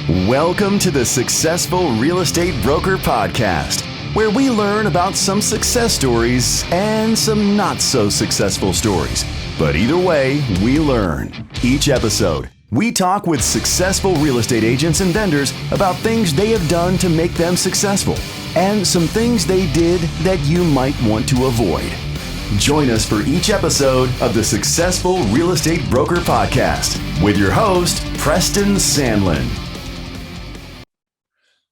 Welcome to the Successful Real Estate Broker Podcast, where we learn about some success stories and some not so successful stories. But either way, we learn. Each episode, we talk with successful real estate agents and vendors about things they have done to make them successful and some things they did that you might want to avoid. Join us for each episode of the Successful Real Estate Broker Podcast with your host, Preston Sandlin.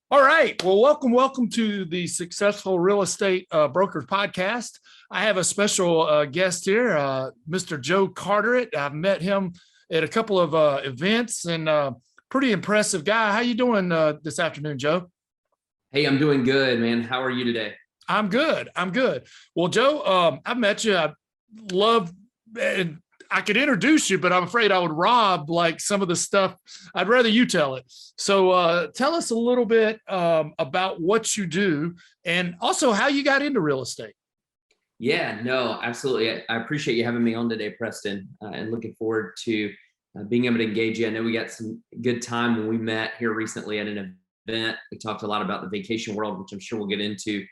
All right. Well, welcome to the Successful Real Estate Brokers Podcast. I have a special guest here, Mr. Joe Carteret. I've met him at a couple of events and pretty impressive guy. How you doing this afternoon, Joe? Hey, I'm doing good, man. How are you today? I'm good. Well, Joe, I've met you. I love, and I could introduce you, but I'm afraid I would rob like some of the stuff. I'd rather you tell it. So tell us a little bit about what you do and also how you got into real estate. Yeah, no, absolutely. I appreciate you having me on today, Preston, and looking forward to being able to engage you. I know we got some good time when we met here recently at an event. We talked a lot about the vacation world, which I'm sure we'll get into.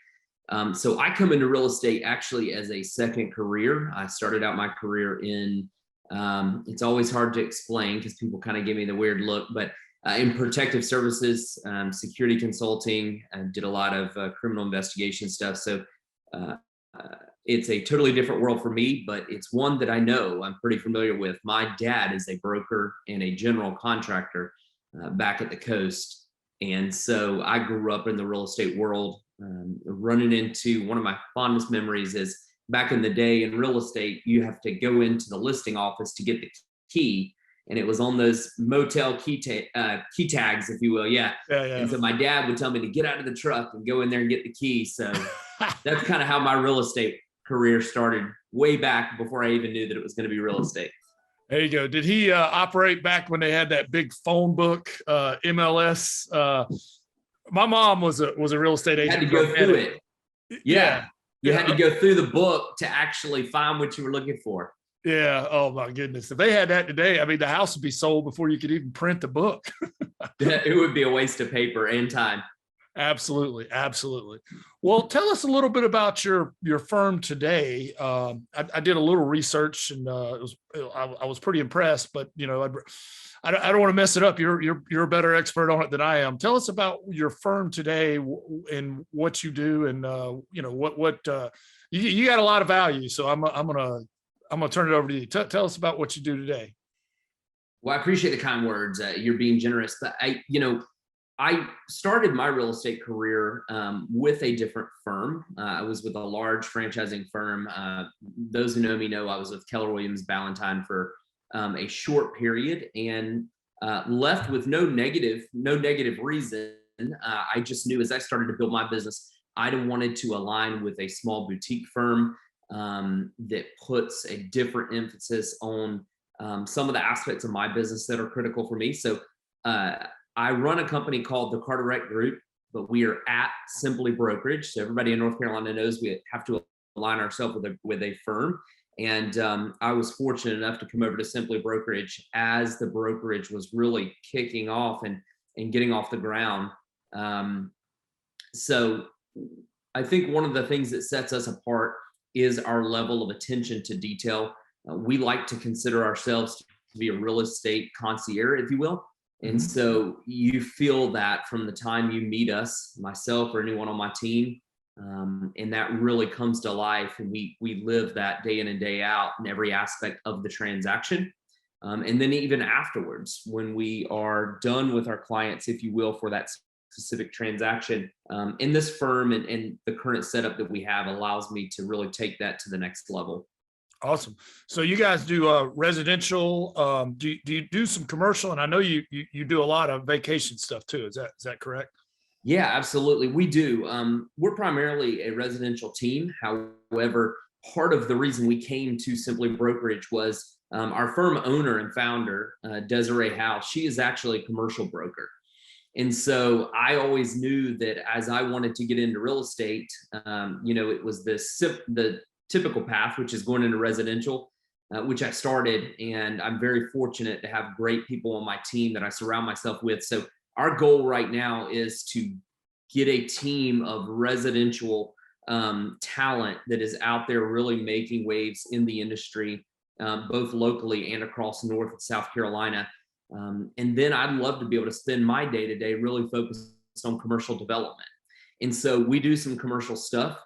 So I come into real estate actually as a second career. I started out my career in, it's always hard to explain because people kind of give me the weird look, but in protective services, security consulting, and did a lot of criminal investigation stuff. So it's a totally different world for me, but it's one that I know I'm pretty familiar with. My dad is a broker and a general contractor back at the coast. And so I grew up in the real estate world. Running into one of my fondest memories is back in the day in real estate, you have to go into the listing office to get the key. And it was on those motel key tags, if you will. Yeah. And so my dad would tell me to get out of the truck and go in there and get the key. So that's kind of how my real estate career started way back before I even knew that it was going to be real estate. There you go. Did he operate back when they had that big phone book, MLS? My mom was a real estate agent. You had to go through it. Yeah. You had to go through the book to actually find what you were looking for. Yeah. Oh my goodness. If they had that today, I mean, the house would be sold before you could even print the book. It would be a waste of paper and time. Absolutely. Well, tell us a little bit about your firm today. I did a little research and I was pretty impressed, but you know, I don't want to mess it up. You're a better expert on it than I am. Tell us about your firm today and what you do, and you know what you got a lot of value. So I'm gonna turn it over to you. Tell us about what you do today. Well, I appreciate the kind words. You're being generous, but I started my real estate career with a different firm. I was with a large franchising firm. Those who know me know I was with Keller Williams Ballantyne for a short period and left with no negative reason. I just knew as I started to build my business, I wanted to align with a small boutique firm that puts a different emphasis on some of the aspects of my business that are critical for me. So I run a company called the Carteret Group, but we are at Simply Brokerage. So everybody in North Carolina knows we have to align ourselves with a firm. And I was fortunate enough to come over to Simply Brokerage as the brokerage was really kicking off and getting off the ground. So I think one of the things that sets us apart is our level of attention to detail. We like to consider ourselves to be a real estate concierge, if you will. And so you feel that from the time you meet us, myself or anyone on my team, and that really comes to life. And we live that day in and day out in every aspect of the transaction. And then even afterwards, when we are done with our clients, if you will, for that specific transaction, in this firm and the current setup that we have allows me to really take that to the next level. Awesome. So you guys do residential. Do you do some commercial? And I know you do a lot of vacation stuff too. Is that correct? Yeah, absolutely. We do. We're primarily a residential team. However, part of the reason we came to Simply Brokerage was our firm owner and founder, Desiree House. She is actually a commercial broker. And so I always knew that as I wanted to get into real estate, it was the typical path, which is going into residential. which I started, and I'm very fortunate to have great people on my team that I surround myself with. So our goal right now is to get a team of residential talent that is out there really making waves in the industry, both locally and across North and South Carolina. And then I'd love to be able to spend my day-to-day really focused on commercial development. And so we do some commercial stuff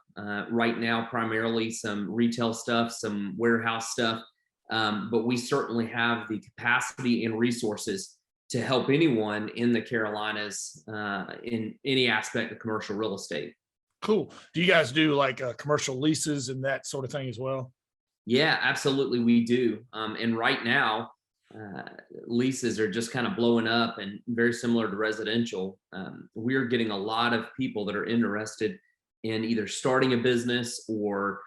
right now, primarily some retail stuff, some warehouse stuff, but we certainly have the capacity and resources to help anyone in the Carolinas in any aspect of commercial real estate. Cool. Do you guys do like commercial leases and that sort of thing as well? Yeah, absolutely, we do. And right now, leases are just kind of blowing up and very similar to residential. We're getting a lot of people that are interested in either starting a business or,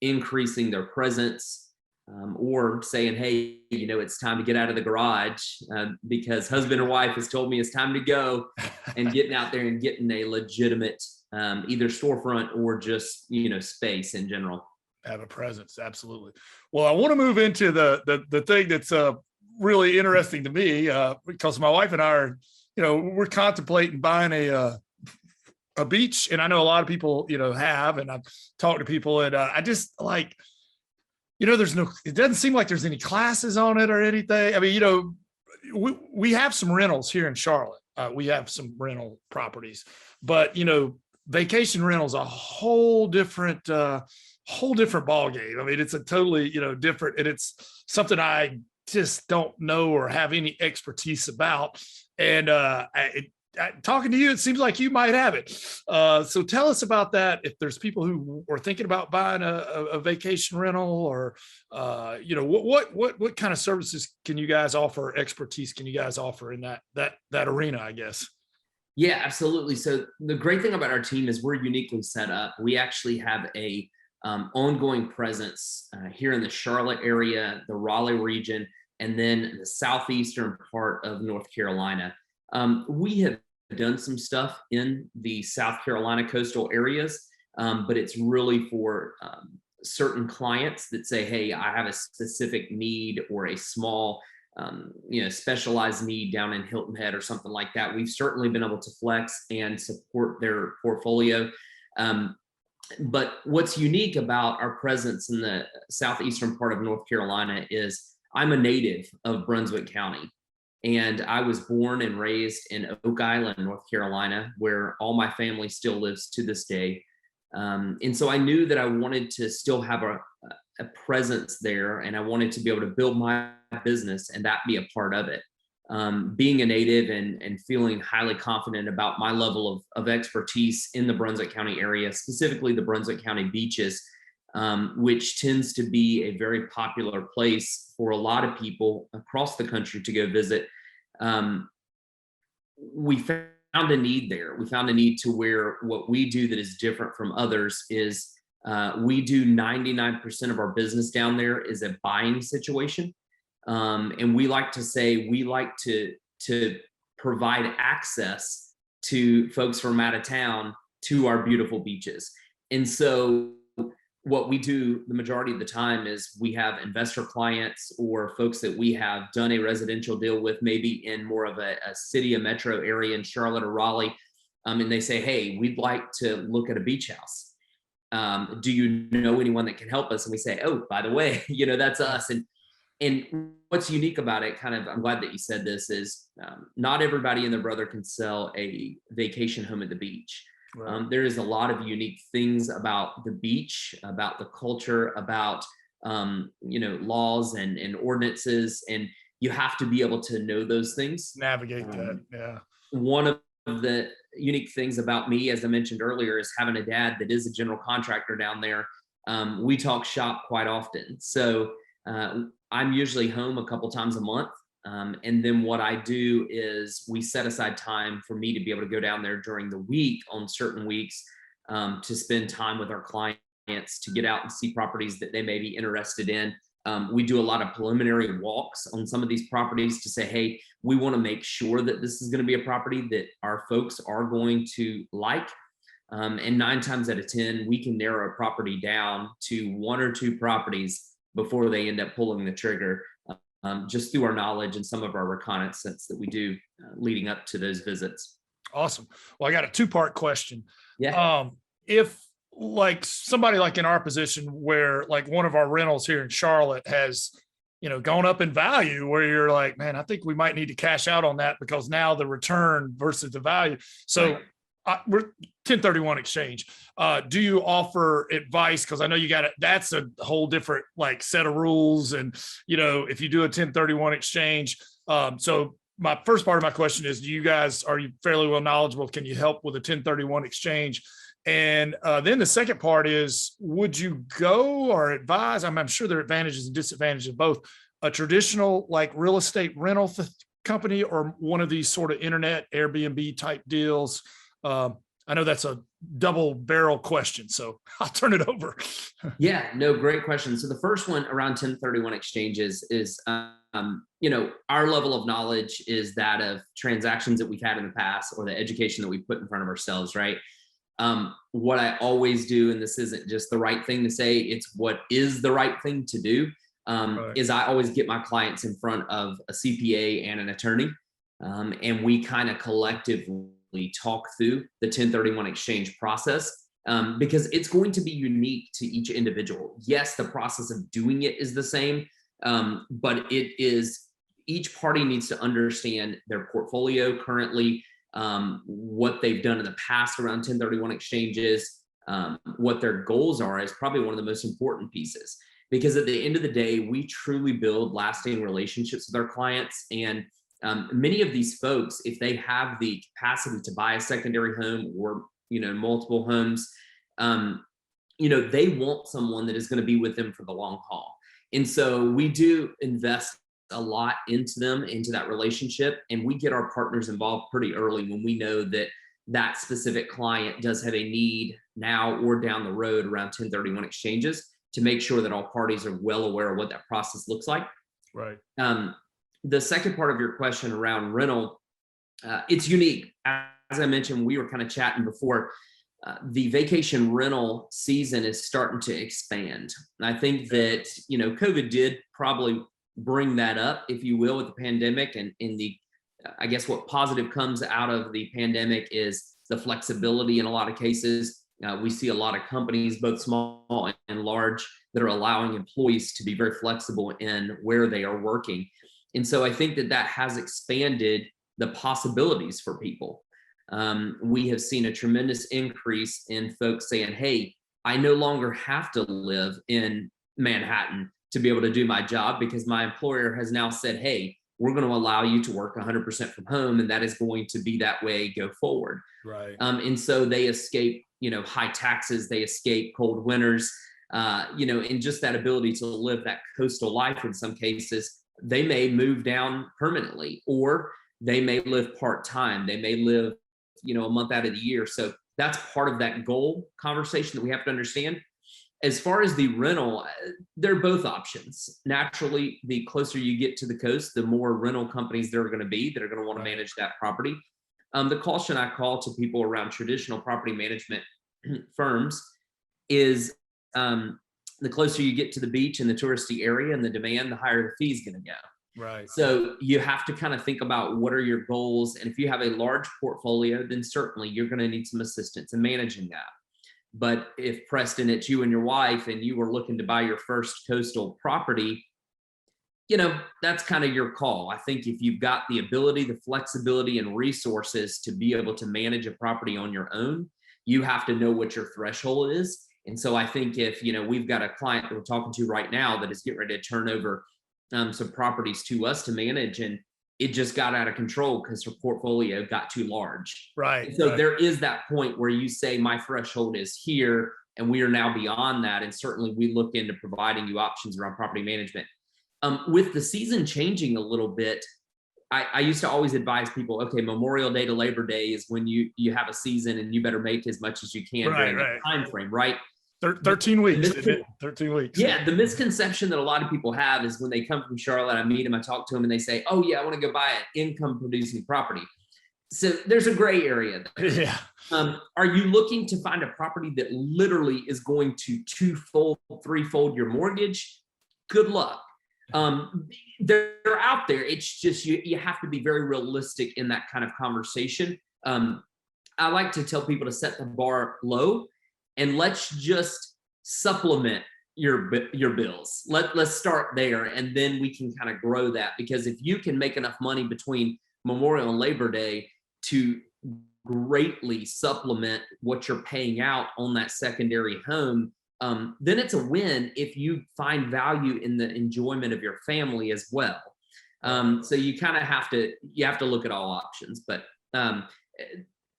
increasing their presence, or saying, hey, it's time to get out of the garage because husband and wife has told me it's time to go, and getting out there and getting a legitimate either storefront or just, space in general. Have a presence. Absolutely. Well, I want to move into the thing that's really interesting to me because my wife and I are, we're contemplating buying a beach, and I know a lot of people, have, and I've talked to people, and I just like, it doesn't seem like there's any classes on it or anything. I mean, we have some rentals here in Charlotte. We have some rental properties, but vacation rentals a whole different ball game. I mean, it's a totally, different, and it's something I just don't know or have any expertise about. And talking to you, it seems like you might have it. So tell us about that. If there's people who are thinking about buying a vacation rental, or what kind of services can you guys offer? Expertise can you guys offer in that arena, I guess? Yeah, absolutely. So the great thing about our team is we're uniquely set up. We actually have a ongoing presence here in the Charlotte area, the Raleigh region, and then the southeastern part of North Carolina. We have done some stuff in the South Carolina coastal areas, but it's really for certain clients that say, hey, I have a specific need or a small, specialized need down in Hilton Head or something like that. We've certainly been able to flex and support their portfolio. But what's unique about our presence in the southeastern part of North Carolina is I'm a native of Brunswick County, and I was born and raised in Oak Island, North Carolina, where all my family still lives to this day. And so I knew that I wanted to still have a presence there, and I wanted to be able to build my business and that be a part of it. Being a native and feeling highly confident about my level of expertise in the Brunswick County area, specifically the Brunswick County beaches, which tends to be a very popular place for a lot of people across the country to go visit. We found a need there. We found a need to where what we do that is different from others is we do 99% of our business down there is a buying situation. And we like to say we like to provide access to folks from out of town to our beautiful beaches. And so what we do the majority of the time is we have investor clients or folks that we have done a residential deal with, maybe in more of a city, a metro area in Charlotte or Raleigh. And they say, hey, we'd like to look at a beach house. Do you know anyone that can help us? And we say, oh, by the way, that's us. And what's unique about it, I'm glad that you said this, is not everybody and their brother can sell a vacation home at the beach. Right. There is a lot of unique things about the beach, about the culture, about, laws and ordinances, and you have to be able to know those things. Navigate that, yeah. One of the unique things about me, as I mentioned earlier, is having a dad that is a general contractor down there. We talk shop quite often. So I'm usually home a couple times a month. And then what I do is we set aside time for me to be able to go down there during the week on certain weeks to spend time with our clients, to get out and see properties that they may be interested in. We do a lot of preliminary walks on some of these properties to say, hey, we want to make sure that this is going to be a property that our folks are going to like. And 9 times out of 10, we can narrow a property down to 1 or 2 properties before they end up pulling the trigger. just through our knowledge and some of our reconnaissance that we do leading up to those visits. Awesome. Well, I got a 2-part question. Yeah. If like somebody like in our position where like one of our rentals here in Charlotte has, gone up in value, where you're like, man, I think we might need to cash out on that because now the return versus the value. So we're 1031 exchange. Do you offer advice? Because I know that's a whole different like set of rules. And, if you do a 1031 exchange. So my first part of my question is, are you fairly well knowledgeable? Can you help with a 1031 exchange? And then the second part is, would you go or advise? I'm sure there are advantages and disadvantages of both a traditional like real estate rental company or one of these sort of internet Airbnb type deals. I know that's a double barrel question, so I'll turn it over. Yeah, no, great question. So the first one around 1031 exchanges is, our level of knowledge is that of transactions that we've had in the past or the education that we put in front of ourselves, right? What I always do, and this isn't just the right thing to say, it's what is the right thing to do, is I always get my clients in front of a CPA and an attorney, and we kind of collectively talk through the 1031 exchange process, because it's going to be unique to each individual. Yes, the process of doing it is the same, but each party needs to understand their portfolio currently, what they've done in the past around 1031 exchanges, what their goals are is probably one of the most important pieces, because at the end of the day, we truly build lasting relationships with our clients. And many of these folks, if they have the capacity to buy a secondary home or, multiple homes, they want someone that is going to be with them for the long haul. And so we do invest a lot into that relationship, and we get our partners involved pretty early when we know that that specific client does have a need now or down the road around 1031 exchanges, to make sure that all parties are well aware of what that process looks like. Right. The second part of your question around rental, it's unique. As I mentioned, we were kind of chatting before, the vacation rental season is starting to expand. And I think that, COVID did probably bring that up, if you will, with the pandemic. And I guess what positive comes out of the pandemic is the flexibility in a lot of cases. We see a lot of companies, both small and large, that are allowing employees to be very flexible in where they are working. And so I think that has expanded the possibilities for people. We have seen a tremendous increase in folks saying, hey, I no longer have to live in Manhattan to be able to do my job, because my employer has now said, hey, we're going to allow you to work 100% from home, and that is going to be that way go forward. Right. And so they escape, high taxes, they escape cold winters, and just that ability to live that coastal life. In some cases, they may move down permanently, or they may live part-time. They may live, a month out of the year. So that's part of that goal conversation that we have to understand. As far as the rental, they're both options. Naturally, the closer you get to the coast, the more rental companies there are going to be that are going to want to manage that property. The caution I call to people around traditional property management firms is, the closer you get to the beach and the touristy area and the demand, the higher the fee is going to go. Right. So you have to kind of think about what are your goals. And if you have a large portfolio, then certainly you're going to need some assistance in managing that. But if, Preston, it's you and your wife and you were looking to buy your first coastal property, that's kind of your call. I think if you've got the ability, the flexibility, and resources to be able to manage a property on your own, you have to know what your threshold is. And so I think if, we've got a client that we're talking to right now that is getting ready to turn over some properties to us to manage, and it just got out of control because her portfolio got too large. Right. And so right. there is that point where you say, my threshold is here, and we are now beyond that. And certainly we look into providing you options around property management. With the season changing a little bit, I used to always advise people, okay, Memorial Day to Labor Day is when you have a season, and you better make as much as you can during that time frame, right? 13 weeks. 13 weeks. Yeah. The misconception that a lot of people have is when they come from Charlotte, I meet them, I talk to them, and they say, oh yeah, I want to go buy an income producing property. So there's a gray area there. Yeah. Are you looking to find a property that literally is going to 2-fold, 3-fold your mortgage? Good luck. They're out there. It's just you have to be very realistic in that kind of conversation. I like to tell people to set the bar low and let's just supplement your bills. Let's start there, and then we can kind of grow that, because if you can make enough money between Memorial and Labor Day to greatly supplement what you're paying out on that secondary home, then it's a win if you find value in the enjoyment of your family as well. So you kind of have to look at all options. But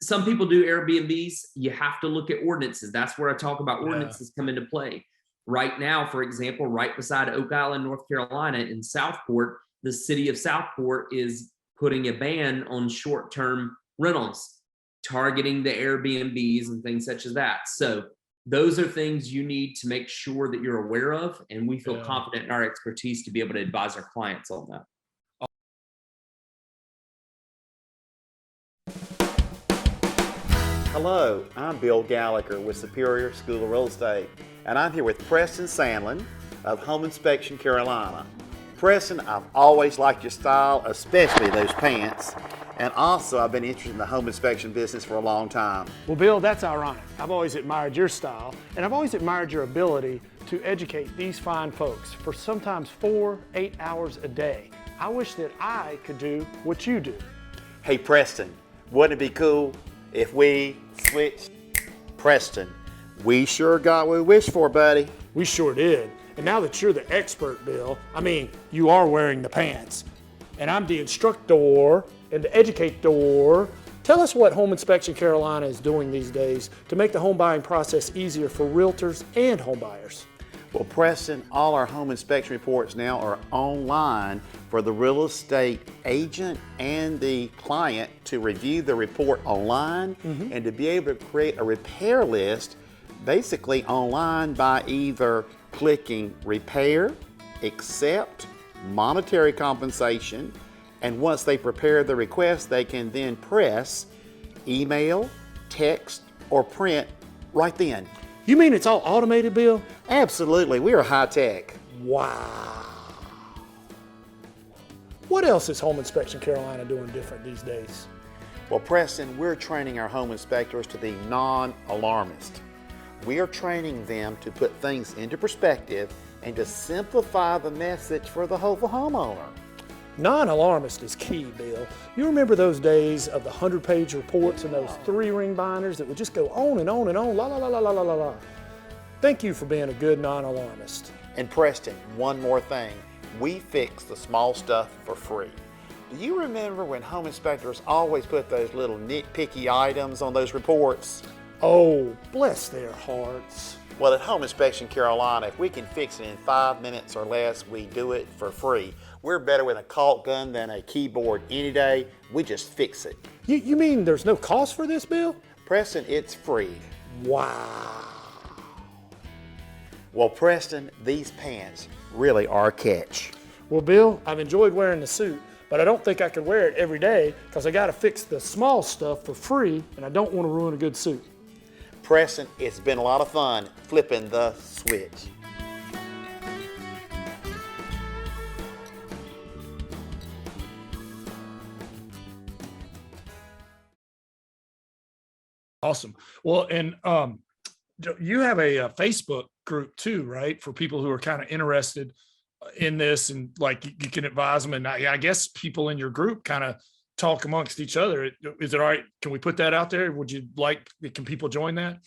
some people do Airbnbs. You have to look at ordinances. That's where I talk about ordinances come into play. Right now, for example, right beside Oak Island, North Carolina, in Southport, the city of Southport is putting a ban on short-term rentals, targeting the Airbnbs and things such as that. So those are things you need to make sure that you're aware of, and we feel confident in our expertise to be able to advise our clients on that. Hello, I'm Bill Gallagher with Superior School of Real Estate, and I'm here with Preston Sandlin of Home Inspection Carolina. Preston, I've always liked your style, especially those pants, and also I've been interested in the home inspection business for a long time. Well, Bill, that's ironic. I've always admired your style, and I've always admired your ability to educate these fine folks for sometimes 4-8 hours a day. I wish that I could do what you do. Hey Preston, wouldn't it be cool if we switched? Preston, we sure got what we wished for, buddy. We sure did. And now that you're the expert, Bill, I mean, you are wearing the pants, and I'm the instructor and the educator. Tell us what Home Inspection Carolina is doing these days to make the home buying process easier for realtors and home buyers. Well, Preston, all our home inspection reports now are online for the real estate agent and the client to review the report online and to be able to create a repair list basically online by either clicking repair, accept, monetary compensation, and once they prepare the request, they can then press email, text, or print right then. You mean it's all automated, Bill? Absolutely, we are high tech. Wow. What else is Home Inspection Carolina doing different these days? Well, Preston, we're training our home inspectors to be non-alarmist. We are training them to put things into perspective and to simplify the message for the hopeful homeowner. Non-alarmist is key, Bill. You remember those days of the 100-page reports and those 3-ring binders that would just go on and on and on, la la la la la la la la. Thank you for being a good non-alarmist. And Preston, one more thing. We fix the small stuff for free. Do you remember when home inspectors always put those little nitpicky items on those reports? Oh, bless their hearts. Well, at Home Inspection Carolina, if we can fix it in 5 minutes or less, we do it for free. We're better with a caulk gun than a keyboard any day. We just fix it. You mean there's no cost for this, Bill? Preston, it's free. Wow. Well, Preston, these pants really are a catch. Well, Bill, I've enjoyed wearing the suit, but I don't think I could wear it every day because I got to fix the small stuff for free, and I don't want to ruin a good suit. Preston, it's been a lot of fun flipping the switch. Awesome. Well, and you have a Facebook group too, right? For people who are kind of interested in this, and like you can advise them. And I guess people in your group kind of talk amongst each other. Is it all right? Can we put that out there? Can people join that?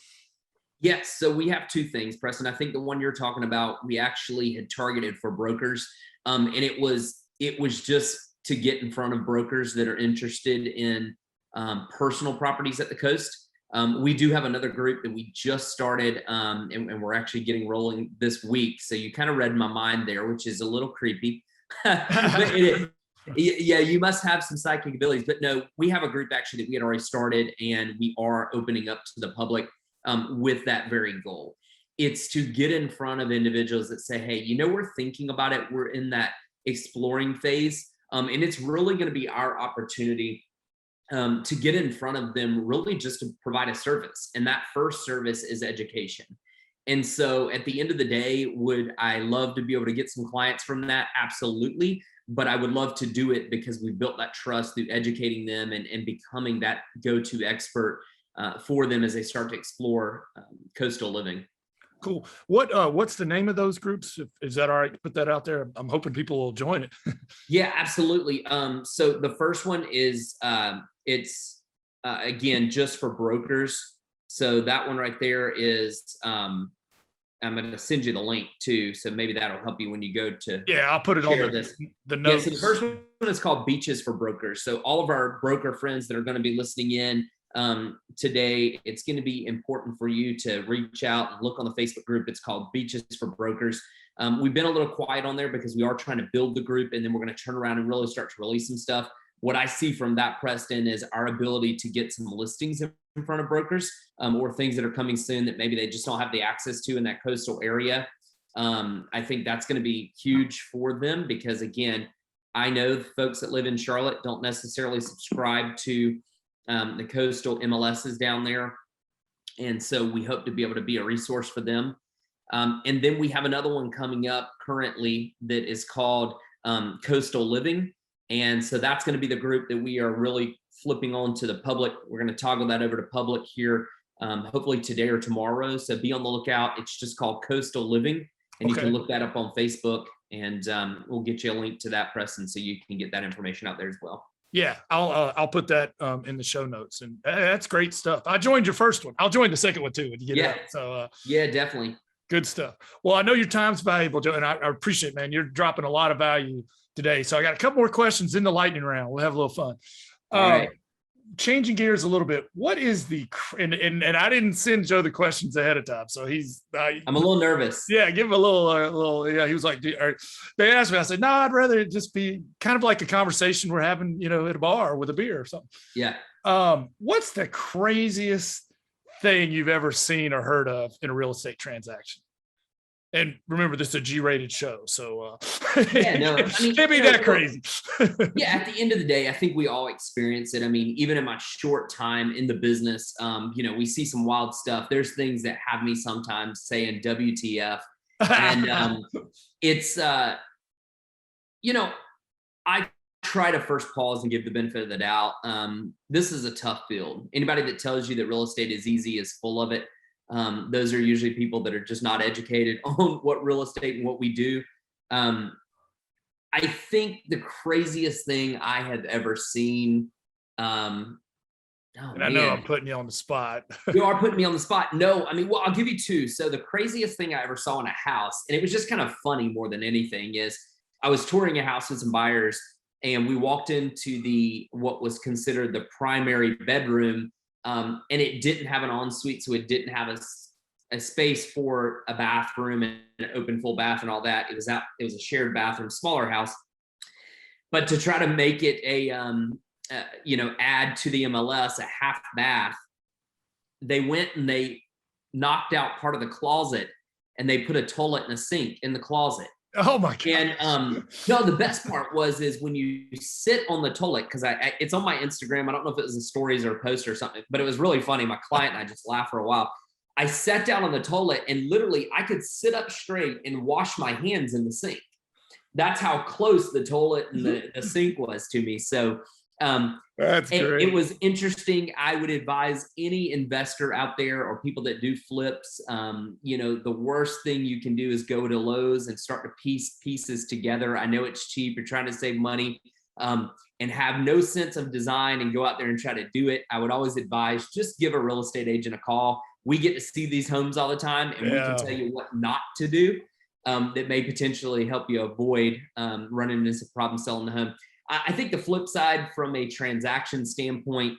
Yes. So we have two things, Preston. I think the one you're talking about, we actually had targeted for brokers. And it was just to get in front of brokers that are interested in personal properties at the coast. We do have another group that we just started, and we're actually getting rolling this week. So you kind of read my mind there, which is a little creepy. Yeah, you must have some psychic abilities. But no, we have a group actually that we had already started, and we are opening up to the public with that very goal. It's to get in front of individuals that say, hey, we're thinking about it. We're in that exploring phase. And it's really going to be our opportunity to get in front of them, really just to provide a service. And that first service is education. And so at the end of the day, would I love to be able to get some clients from that? Absolutely. But I would love to do it because we built that trust through educating them and becoming that go-to expert for them as they start to explore coastal living. Cool. What's the name of those groups? Is that all right to put that out there? I'm hoping people will join it. Yeah, absolutely. So the first one is it's again just for brokers. So that one right there is I'm going to send you the link too. So maybe that'll help you when you go to. Yeah, I'll put it on the notes. Yeah, so the first one is called Beaches for Brokers. So all of our broker friends that are going to be listening in today, it's going to be important for you to reach out and look on the Facebook group. It's called Beaches for Brokers. We've been a little quiet on there because we are trying to build the group, and then we're going to turn around and really start to release some stuff. What I see from that, Preston, is our ability to get some listings in front of brokers or things that are coming soon that maybe they just don't have the access to in that coastal area. I think that's going to be huge for them because, again, I know the folks that live in Charlotte don't necessarily subscribe to the coastal MLSs down there. And so we hope to be able to be a resource for them. And then we have another one coming up currently that is called Coastal Living. And so that's going to be the group that we are really flipping on to the public. We're going to toggle that over to public here, hopefully today or tomorrow. So be on the lookout. It's just called Coastal Living. And you can look that up on Facebook, and we'll get you a link to that, Preston, so you can get that information out there as well. Yeah, I'll put that in the show notes, and that's great stuff. I joined your first one. I'll join the second one too when you get out. So yeah, definitely. Good stuff. Well, I know your time's valuable, Joe, and I appreciate it, man. You're dropping a lot of value today. So I got a couple more questions in the lightning round. We'll have a little fun. All right. Changing gears a little bit. What is the and I didn't send Joe the questions ahead of time, so he's. I'm a little nervous. Yeah, give him a little. Yeah, he was like, they asked me. I said, no, I'd rather it just be kind of like a conversation we're having, at a bar with a beer or something. Yeah. What's the craziest thing you've ever seen or heard of in a real estate transaction? And remember, this is a G-rated show, so yeah, no, can't be that crazy. Yeah, at the end of the day, I think we all experience it. I mean, even in my short time in the business, we see some wild stuff. There's things that have me sometimes saying WTF, and it's I try to first pause and give the benefit of the doubt. This is a tough field. Anybody that tells you that real estate is easy is full of it. Those are usually people that are just not educated on what real estate and what we do. I think the craziest thing I have ever seen. I know I'm putting you on the spot. You are putting me on the spot. No, well, I'll give you two. So the craziest thing I ever saw in a house, and it was just kind of funny more than anything, is I was touring a house with some buyers, and we walked into what was considered the primary bedroom. And it didn't have an ensuite, so it didn't have a space for a bathroom and an open full bath and all that. It was a shared bathroom, smaller house. But to try to make it add to the MLS a half bath, they went and they knocked out part of the closet and they put a toilet and a sink in the closet. Oh my God. And no, the best part is when you sit on the toilet, because it's on my Instagram. I don't know if it was in stories or a post or something, but it was really funny. My client and I just laughed for a while. I sat down on the toilet and literally I could sit up straight and wash my hands in the sink. That's how close the toilet and the sink was to me. So that's great. It was interesting. I would advise any investor out there or people that do flips, the worst thing you can do is go to Lowe's and start to piece pieces together. I know it's cheap. You're trying to save money and have no sense of design and go out there and try to do it. I would always advise just give a real estate agent a call. We get to see these homes all the time, and we can tell you what not to do that may potentially help you avoid running into some problems selling the home. I think the flip side from a transaction standpoint,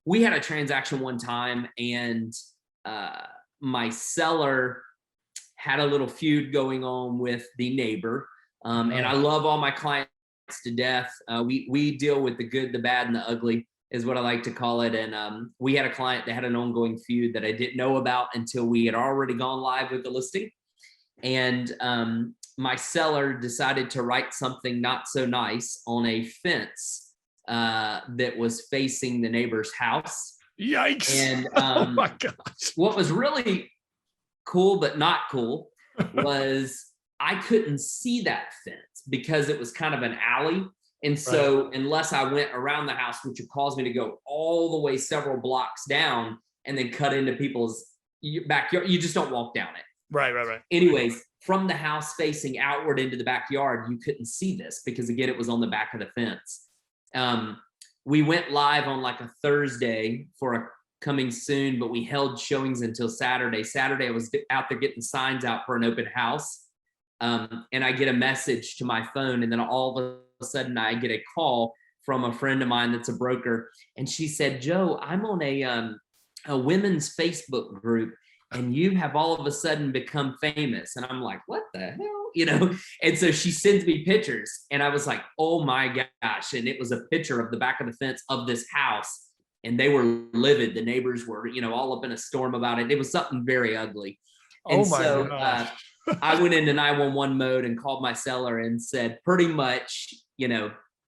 we had a transaction one time, and my seller had a little feud going on with the neighbor. And I love all my clients to death. We deal with the good, the bad, and the ugly is what I like to call it. And we had a client that had an ongoing feud that I didn't know about until we had already gone live with the listing. And my seller decided to write something not so nice on a fence that was facing the neighbor's house. Yikes. And oh my gosh. What was really cool but not cool was I couldn't see that fence because it was kind of an alley. And so unless I went around the house, which would cause me to go all the way several blocks down and then cut into people's backyard, you just don't walk down it. Right. Anyways, from the house facing outward into the backyard, you couldn't see this because, again, it was on the back of the fence. We went live on like a Thursday for a coming soon, but we held showings until Saturday. Saturday, I was out there getting signs out for an open house. And I get a message to my phone, and then all of a sudden I get a call from a friend of mine that's a broker. And she said, Joe, I'm on a women's Facebook group, and you have all of a sudden become famous. And I'm like, what the hell? You know? And so she sends me pictures, and I was like, oh my gosh. And it was a picture of the back of the fence of this house, and they were livid. The neighbors were, all up in a storm about it. It was something very ugly. And so I went into 911 mode and called my seller and said, pretty much,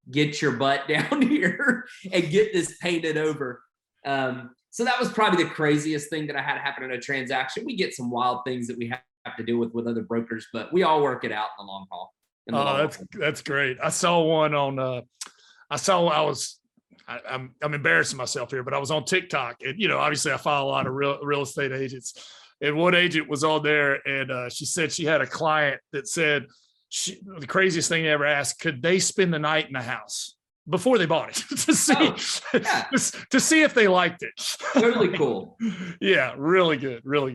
get your butt down here and get this painted over. So that was probably the craziest thing that I had happen in a transaction. We get some wild things that we have to deal with other brokers, but we all work it out in the long haul. That's great. I saw one on, I'm embarrassing myself here, but I was on TikTok, and, obviously I follow a lot of real estate agents, and one agent was on there, and she said she had a client that said the craziest thing they ever asked, could they spend the night in the house before they bought it to see if they liked it. Totally cool. Yeah, really good. All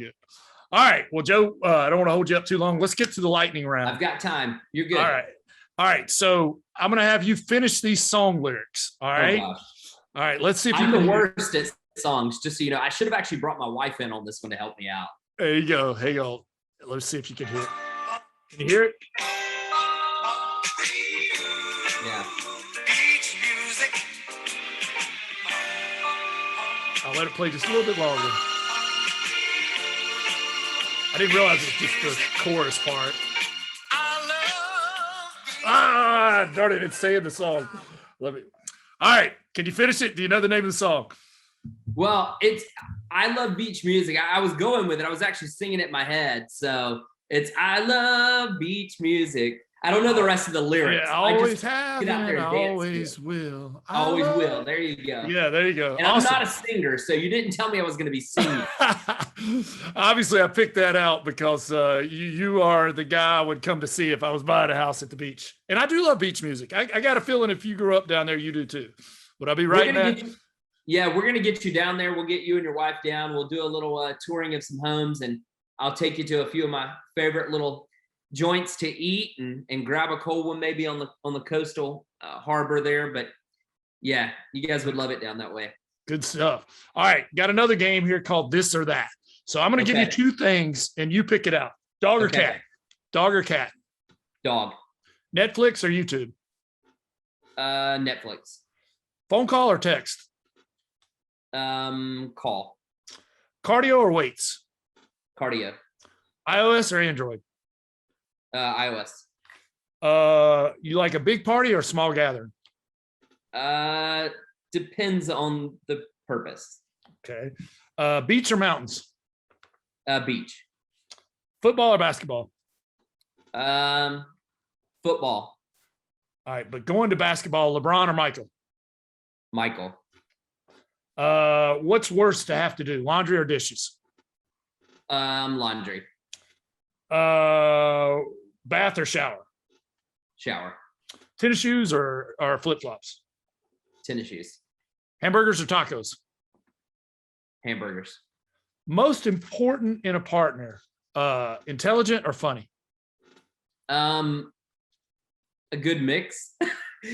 right. Well, Joe, I don't want to hold you up too long. Let's get to the lightning round. I've got time. You're good. All right. So I'm going to have you finish these song lyrics. All right. All right. Let's see if I'm the worst at songs, just so you know. I should have actually brought my wife in on this one to help me out. There you go. Hang on. Let's see if you can hear it. Can you hear it? Yeah. I'll let it play just a little bit longer. I didn't realize it was just the chorus part. Darn it, it's saying the song. All right, can you finish it? Do you know the name of the song? Well, I love beach music. I was going with it. I was actually singing it in my head. So it's I love beach music. I don't know the rest of the lyrics. Yeah, always have and always will. Always will. There you go. Yeah, there you go. And awesome. I'm not a singer, so you didn't tell me I was going to be singing. Obviously, I picked that out because you are the guy I would come to see if I was buying a house at the beach. And I do love beach music. I got a feeling if you grew up down there, you do too. Would I be right, man? Yeah, we're going to get you down there. We'll get you and your wife down. We'll do a little touring of some homes, and I'll take you to a few of my favorite little joints to eat and grab a cold one maybe on the coastal harbor there. But yeah, you guys would love it down that way. Good stuff. All right, got another game here called This or That. So I'm going to give you two things and you pick it out. Dog or cat? Dog or cat? Dog. Netflix or YouTube? Netflix. Phone call or text? Call. Cardio or weights? Cardio. iOS or Android? iOS. You like a big party or small gathering? Depends on the purpose. Okay. Beach or mountains? Beach. Football or basketball? Football. All right, but going to basketball, LeBron or Michael? Michael. What's worse to have to do, laundry or dishes? Laundry. Bath or shower? Shower. Tennis shoes or flip-flops? Tennis shoes. Hamburgers or tacos? Hamburgers. Most important in a partner, intelligent or funny? A good mix.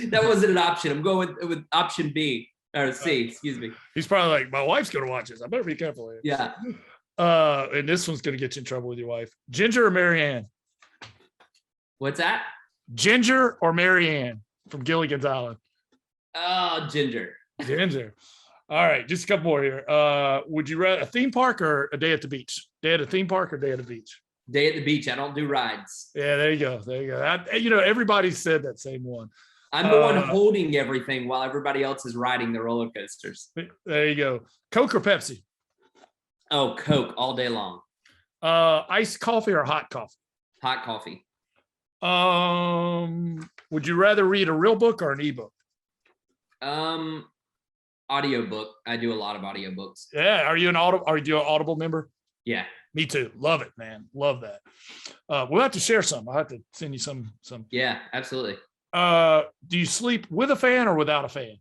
That wasn't an option. I'm going with option B or C, excuse me. He's probably like, my wife's going to watch this. I better be careful here. Yeah. And this one's going to get you in trouble with your wife. Ginger or Marianne? What's that? Ginger or Marianne from Gilligan's Island? Ginger. Ginger. All right, just a couple more here. Would you rather a theme park or a day at the beach? Day at a theme park or day at the beach? Day at the beach. I don't do rides. Yeah, there you go. There you go. Everybody said that same one. I'm the one holding everything while everybody else is riding the roller coasters. There you go. Coke or Pepsi? Oh, Coke all day long. Iced coffee or hot coffee? Hot coffee. Would you rather read a real book or an ebook? Audiobook. I do a lot of audiobooks. Yeah. Are you an Audible member? Yeah. Me too. Love it, man. Love that. We'll have to share some. I'll have to send you some. Yeah, absolutely. Do you sleep with a fan or without a fan?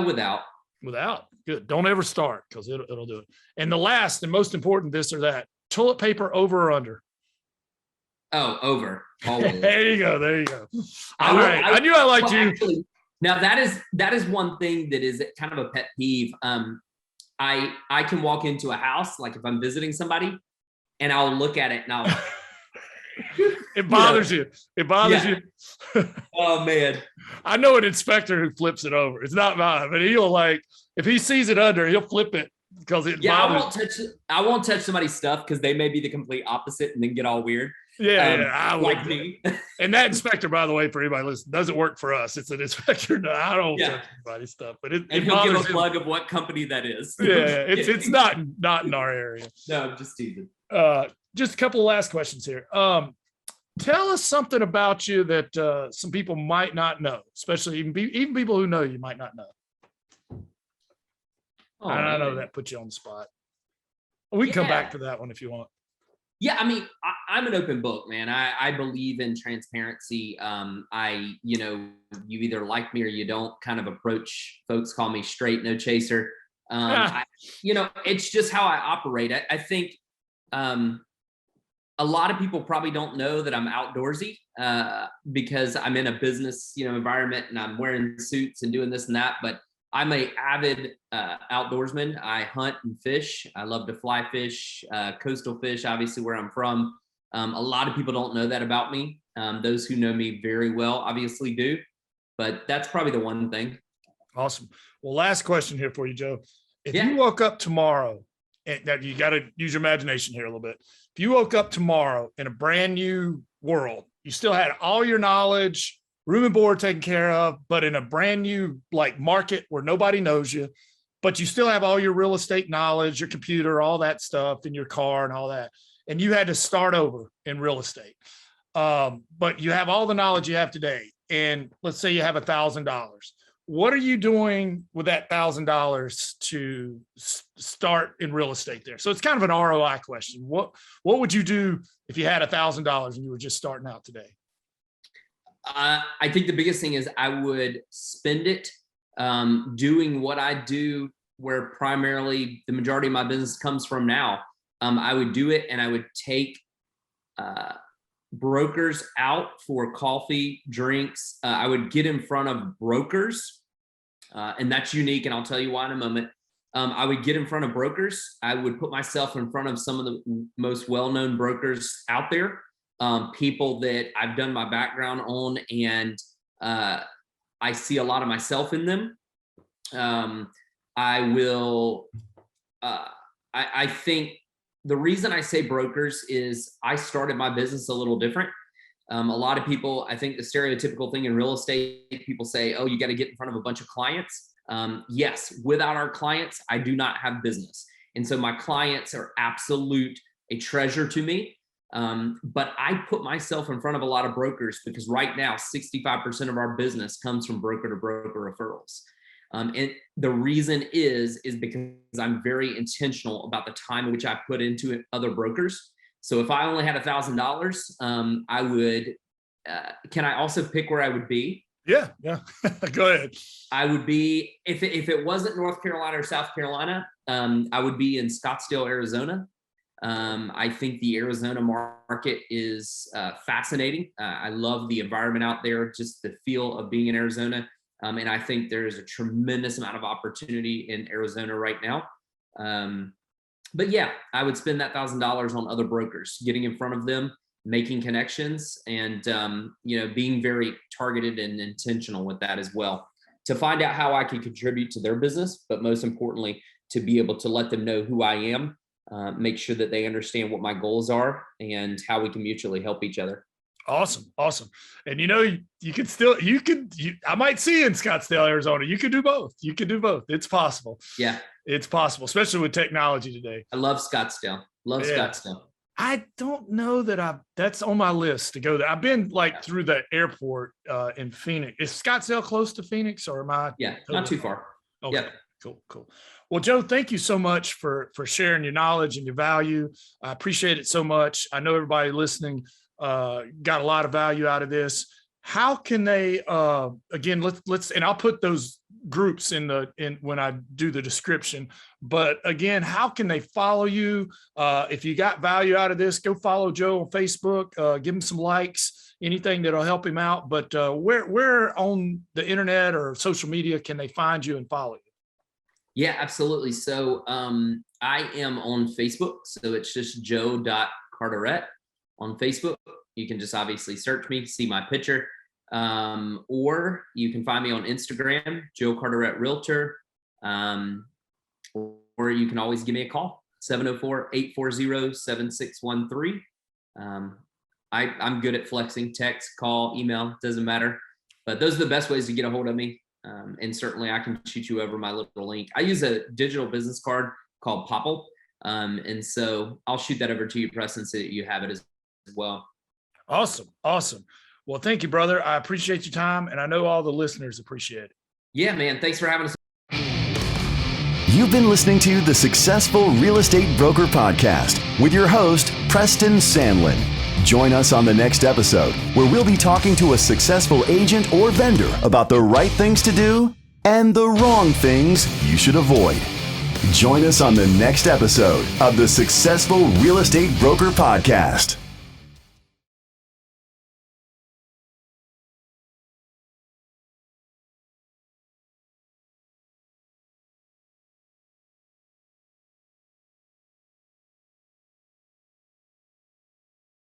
Without. Without. Good. Don't ever start because it'll do it. And the last and most important, this or that, toilet paper over or under? Oh, over. Always. There you go. All right. I knew I liked you. Actually, now that is one thing that is kind of a pet peeve. I can walk into a house, like if I'm visiting somebody, and I'll look at it and I'll it bothers you. It bothers you. Oh man. I know an inspector who flips it over. It's not mine, but he'll if he sees it under, he'll flip it because it bothers. I won't touch somebody's stuff because they may be the complete opposite and then get all weird. I would. Like me. And that inspector, by the way, for anybody listening, doesn't work for us. It's an inspector. No, I don't touch anybody's stuff, but and he'll give a plug of what company that is. Yeah, it's not in our area. No, I'm just teasing. Just a couple of last questions here. Tell us something about you that some people might not know, especially even people who know you might not know. Oh, I know that puts you on the spot. We can come back to that one if you want. Yeah, I mean, I'm an open book, man. I believe in transparency. You either like me or you don't kind of approach folks, call me straight, no chaser. It's just how I operate. I think a lot of people probably don't know that I'm outdoorsy because I'm in a business, environment and I'm wearing suits and doing this and that, but I'm a avid outdoorsman. I hunt and fish. I love to fly fish, coastal fish, obviously where I'm from. A lot of people don't know that about me. Those who know me very well obviously do, but that's probably the one thing. Awesome. Well, last question here for you, Joe. If you woke up tomorrow, and that you got to use your imagination here a little bit. If you woke up tomorrow in a brand new world, you still had all your knowledge, room and board taken care of, but in a brand new market where nobody knows you, but you still have all your real estate knowledge, your computer, all that stuff in your car and all that. And you had to start over in real estate. But you have all the knowledge you have today. And let's say you have $1,000. What are you doing with that $1,000 to start in real estate there? So it's kind of an ROI question. What would you do if you had $1,000 and you were just starting out today? I think the biggest thing is I would spend it doing what I do, where primarily the majority of my business comes from now. I would do it and I would take brokers out for coffee, drinks. I would get in front of brokers, and that's unique, and I'll tell you why in a moment. I would get in front of brokers. I would put myself in front of some of the most well-known brokers out there. People that I've done my background on, and I see a lot of myself in them. I think the reason I say brokers is I started my business a little different. A lot of people, I think the stereotypical thing in real estate, people say, oh, you got to get in front of a bunch of clients. Yes, without our clients, I do not have business. And so my clients are a treasure to me. But I put myself in front of a lot of brokers because right now, 65% of our business comes from broker to broker referrals. And the reason is because I'm very intentional about the time in which I put into other brokers. So if I only had $1,000, I would, can I also pick where I would be? Yeah. Go ahead. I would be, if it wasn't North Carolina or South Carolina, I would be in Scottsdale, Arizona. I think the Arizona market is fascinating. I love the environment out there, just the feel of being in Arizona. And I think there is a tremendous amount of opportunity in Arizona right now. But yeah, I would spend that $1,000 on other brokers, getting in front of them, making connections, and being very targeted and intentional with that as well, to find out how I can contribute to their business, but most importantly, to be able to let them know who I am, make sure that they understand what my goals are and how we can mutually help each other. Awesome. And I might see you in Scottsdale, Arizona. You could do both. It's possible. Yeah. It's possible, especially with technology today. I love Scottsdale. Love Yeah. Scottsdale. I don't know that that's on my list to go there. I've been like through the airport in Phoenix. Is Scottsdale close to Phoenix, or am I? Yeah, not too far. Okay. Yep. Cool. Well, Joe, thank you so much for sharing your knowledge and your value. I appreciate it so much. I know everybody listening got a lot of value out of this. How can they again, let's and I'll put those groups in when I do the description, but again, how can they follow you? If you got value out of this, go follow Joe on Facebook, give him some likes, anything that'll help him out. But where on the internet or social media can they find you and follow you? Yeah, absolutely. So I am on Facebook. So it's just joe.carteret on Facebook. You can just obviously search me, see my picture. Or you can find me on Instagram, Joe Carteret Realtor. Or you can always give me a call, 704-840-7613. I'm good at flexing, text, call, email, doesn't matter. But those are the best ways to get a hold of me. And certainly I can shoot you over my little link. I use a digital business card called Popple. And so I'll shoot that over to you, Preston, so that you have it as well. Awesome. Well, thank you, brother. I appreciate your time, and I know all the listeners appreciate it. Yeah, man. Thanks for having us. You've been listening to the Successful Real Estate Broker Podcast with your host, Preston Sandlin. Join us on the next episode, where we'll be talking to a successful agent or vendor about the right things to do and the wrong things you should avoid. Join us on the next episode of the Successful Real Estate Broker Podcast.